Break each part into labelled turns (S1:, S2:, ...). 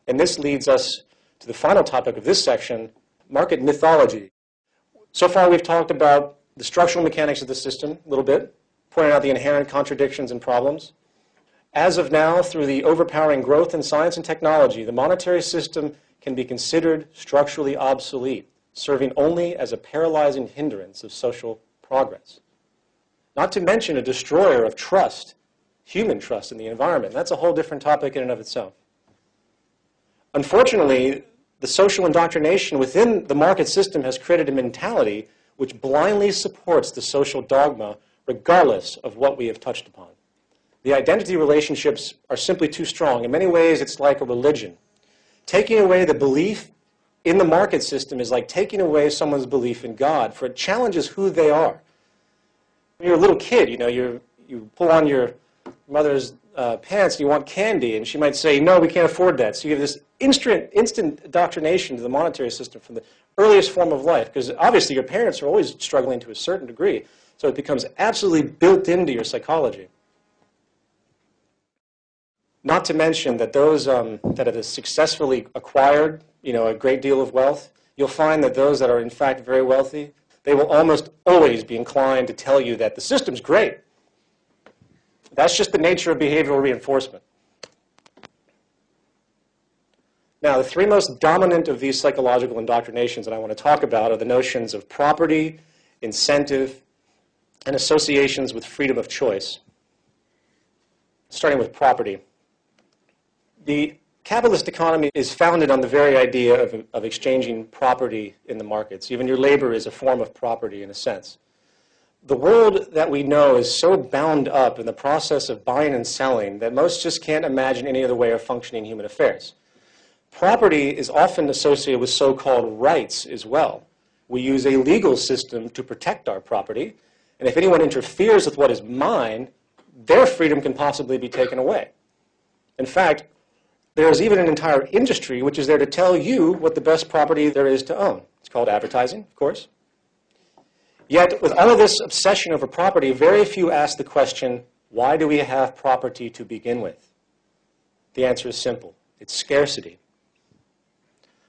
S1: And this leads us to the final topic of this section, market mythology. So far we've talked about the structural mechanics of the system a little bit, pointing out the inherent contradictions and problems. As of now, through the overpowering growth in science and technology, the monetary system can be considered structurally obsolete, serving only as a paralyzing hindrance of social progress. Not to mention a destroyer of trust, human trust in the environment. That's a whole different topic in and of itself. Unfortunately, the social indoctrination within the market system has created a mentality which blindly supports the social dogma regardless of what we have touched upon. The identity relationships are simply too strong. In many ways, it's like a religion. Taking away the belief in the market system is like taking away someone's belief in God, for it challenges who they are. When you're a little kid, you pull on your mother's pants and you want candy, and she might say, no, we can't afford that. So you have this instant indoctrination to the monetary system from the earliest form of life, because obviously your parents are always struggling to a certain degree, so it becomes absolutely built into your psychology. Not to mention that those that have successfully acquired a great deal of wealth, you'll find that those that are in fact very wealthy, they will almost always be inclined to tell you that the system's great. That's just the nature of behavioral reinforcement. Now, the three most dominant of these psychological indoctrinations that I want to talk about are the notions of property, incentive, and associations with freedom of choice. Starting with property. The capitalist economy is founded on the very idea of exchanging property in the markets. Even your labor is a form of property in a sense. The world that we know is so bound up in the process of buying and selling that most just can't imagine any other way of functioning human affairs. Property is often associated with so-called rights as well. We use a legal system to protect our property, and if anyone interferes with what is mine, their freedom can possibly be taken away. In fact, there is even an entire industry which is there to tell you what the best property there is to own. It's called advertising, of course. Yet, with all of this obsession over property, very few ask the question, why do we have property to begin with? The answer is simple. It's scarcity.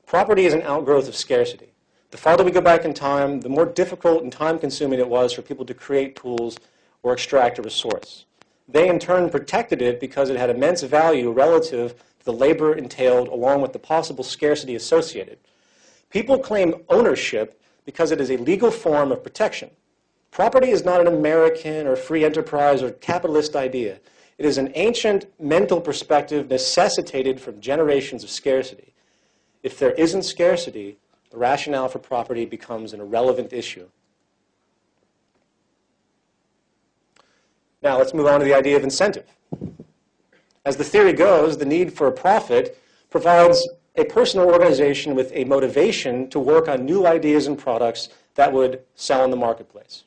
S1: Property is an outgrowth of scarcity. The farther we go back in time, the more difficult and time-consuming it was for people to create tools or extract a resource. They, in turn, protected it because it had immense value relative to the labor entailed along with the possible scarcity associated. People claim ownership because it is a legal form of protection. Property is not an American or free enterprise or capitalist idea. It is an ancient mental perspective necessitated from generations of scarcity. If there isn't scarcity, the rationale for property becomes an irrelevant issue. Now let's move on to the idea of incentive. As the theory goes, the need for a profit provides a person or organization with a motivation to work on new ideas and products that would sell in the marketplace.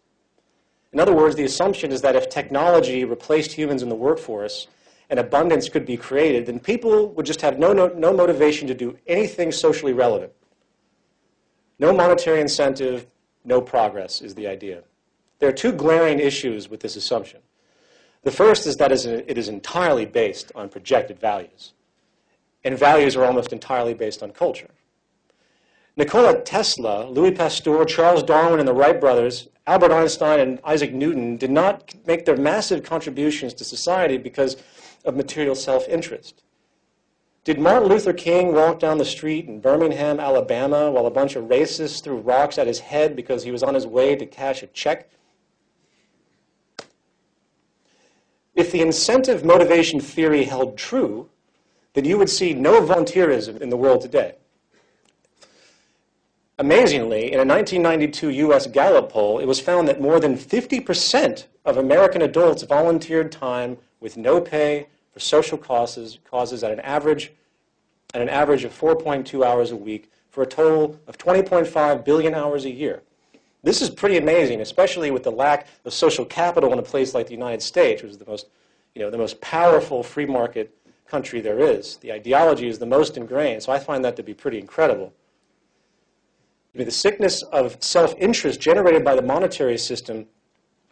S1: In other words, the assumption is that if technology replaced humans in the workforce and abundance could be created, then people would just have no motivation to do anything socially relevant. No monetary incentive, no progress is the idea. There are two glaring issues with this assumption. The first is that it is entirely based on projected values. And values are almost entirely based on culture. Nikola Tesla, Louis Pasteur, Charles Darwin, and the Wright brothers, Albert Einstein, and Isaac Newton did not make their massive contributions to society because of material self-interest. Did Martin Luther King walk down the street in Birmingham, Alabama, while a bunch of racists threw rocks at his head because he was on his way to cash a check? If the incentive motivation theory held true, then you would see no volunteerism in the world today. Amazingly, in a 1992 U.S. Gallup poll, it was found that more than 50% of American adults volunteered time with no pay for social causes at an average of 4.2 hours a week for a total of 20.5 billion hours a year. This is pretty amazing, especially with the lack of social capital in a place like the United States, which is the most powerful free market country there is. The ideology is the most ingrained, so I find that to be pretty incredible. The sickness of self-interest generated by the monetary system,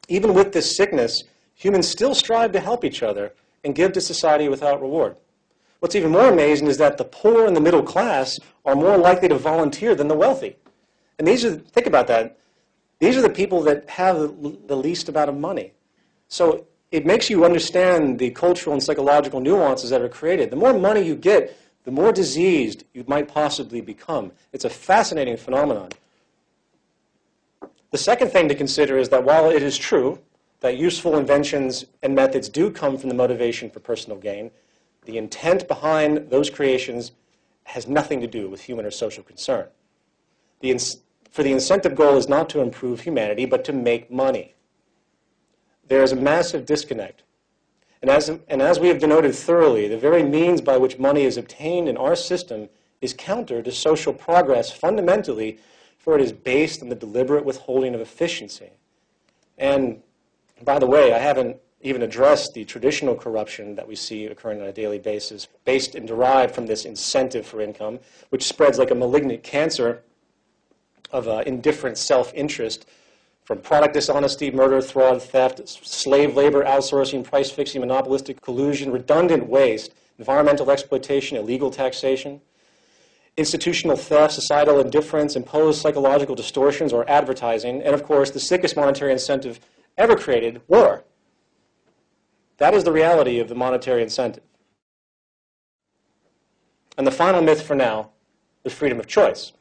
S1: even with this sickness, humans still strive to help each other and give to society without reward. What's even more amazing is that the poor and the middle class are more likely to volunteer than the wealthy. And think about that, these are the people that have the least amount of money. So it makes you understand the cultural and psychological nuances that are created. The more money you get, the more diseased you might possibly become. It's a fascinating phenomenon. The second thing to consider is that while it is true that useful inventions and methods do come from the motivation for personal gain, the intent behind those creations has nothing to do with human or social concern. For the incentive goal is not to improve humanity, but to make money. There is a massive disconnect. And as we have denoted thoroughly, the very means by which money is obtained in our system is counter to social progress fundamentally, for it is based on the deliberate withholding of efficiency. And by the way, I haven't even addressed the traditional corruption that we see occurring on a daily basis, based and derived from this incentive for income, which spreads like a malignant cancer of indifferent self-interest, from product dishonesty, murder, fraud, theft, slave labor, outsourcing, price fixing, monopolistic collusion, redundant waste, environmental exploitation, illegal taxation, institutional theft, societal indifference, imposed psychological distortions, or advertising, and of course the sickest monetary incentive ever created, war. That is the reality of the monetary incentive. And the final myth for now is freedom of choice.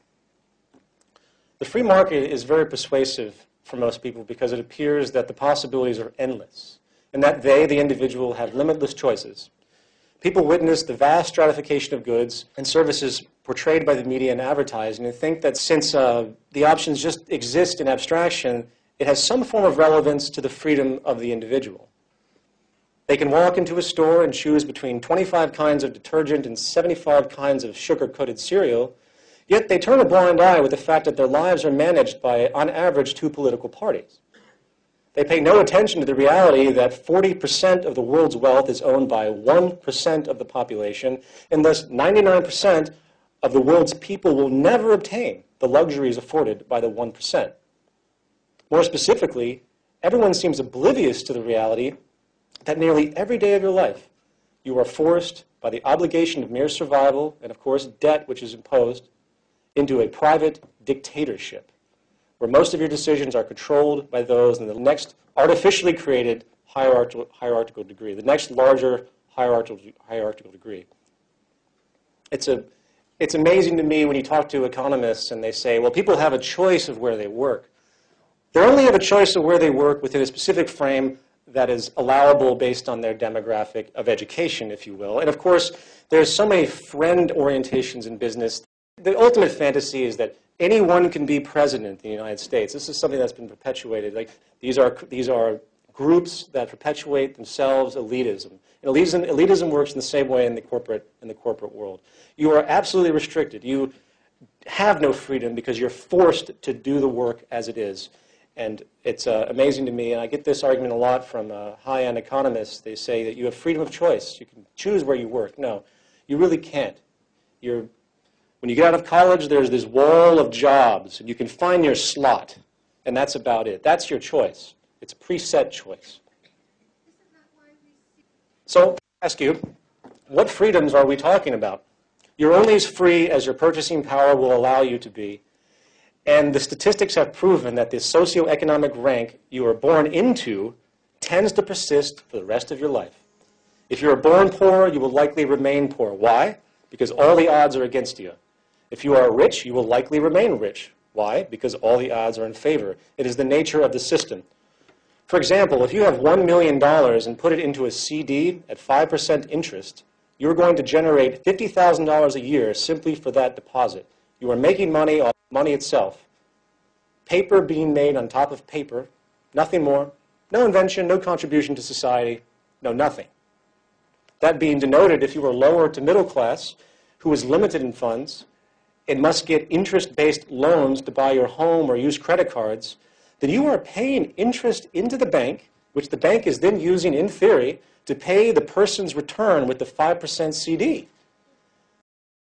S1: The free market is very persuasive for most people because it appears that the possibilities are endless and that they, the individual, have limitless choices. People witness the vast stratification of goods and services portrayed by the media and advertising and think that since the options just exist in abstraction, it has some form of relevance to the freedom of the individual. They can walk into a store and choose between 25 kinds of detergent and 75 kinds of sugar-coated cereal, yet they turn a blind eye with the fact that their lives are managed by, on average, 2 political parties. They pay no attention to the reality that 40% of the world's wealth is owned by 1% of the population, and thus 99% of the world's people will never obtain the luxuries afforded by the 1%. More specifically, everyone seems oblivious to the reality that nearly every day of your life, you are forced by the obligation of mere survival, and of course debt which is imposed, into a private dictatorship, where most of your decisions are controlled by those in the next artificially created hierarchical degree, the next larger hierarchical degree. It's amazing to me when you talk to economists and they say, well, people have a choice of where they work. They only have a choice of where they work within a specific frame that is allowable based on their demographic of education, if you will. And of course, there's so many friend orientations in business. The ultimate fantasy is that anyone can be president in the United States. This is something that's been perpetuated. Like these are groups that perpetuate themselves elitism. And elitism works in the same way in the corporate world. You are absolutely restricted. You have no freedom because you're forced to do the work as it is. And it's amazing to me, and I get this argument a lot from high-end economists. They say that you have freedom of choice. You can choose where you work. No, you really can't. When you get out of college, there's this wall of jobs, and you can find your slot, and that's about it. That's your choice. It's a preset choice. So I ask you, what freedoms are we talking about? You're only as free as your purchasing power will allow you to be. And the statistics have proven that the socioeconomic rank you are born into tends to persist for the rest of your life. If you are born poor, you will likely remain poor. Why? Because all the odds are against you. If you are rich, you will likely remain rich. Why? Because all the odds are in favor. It is the nature of the system. For example, if you have $1 million and put it into a CD at 5% interest, you're going to generate $50,000 a year simply for that deposit. You are making money off money itself. Paper being made on top of paper, nothing more. No invention, no contribution to society, no nothing. That being denoted, if you are lower to middle class, who is limited in funds, and must get interest-based loans to buy your home or use credit cards, then you are paying interest into the bank, which the bank is then using, in theory, to pay the person's return with the 5% CD.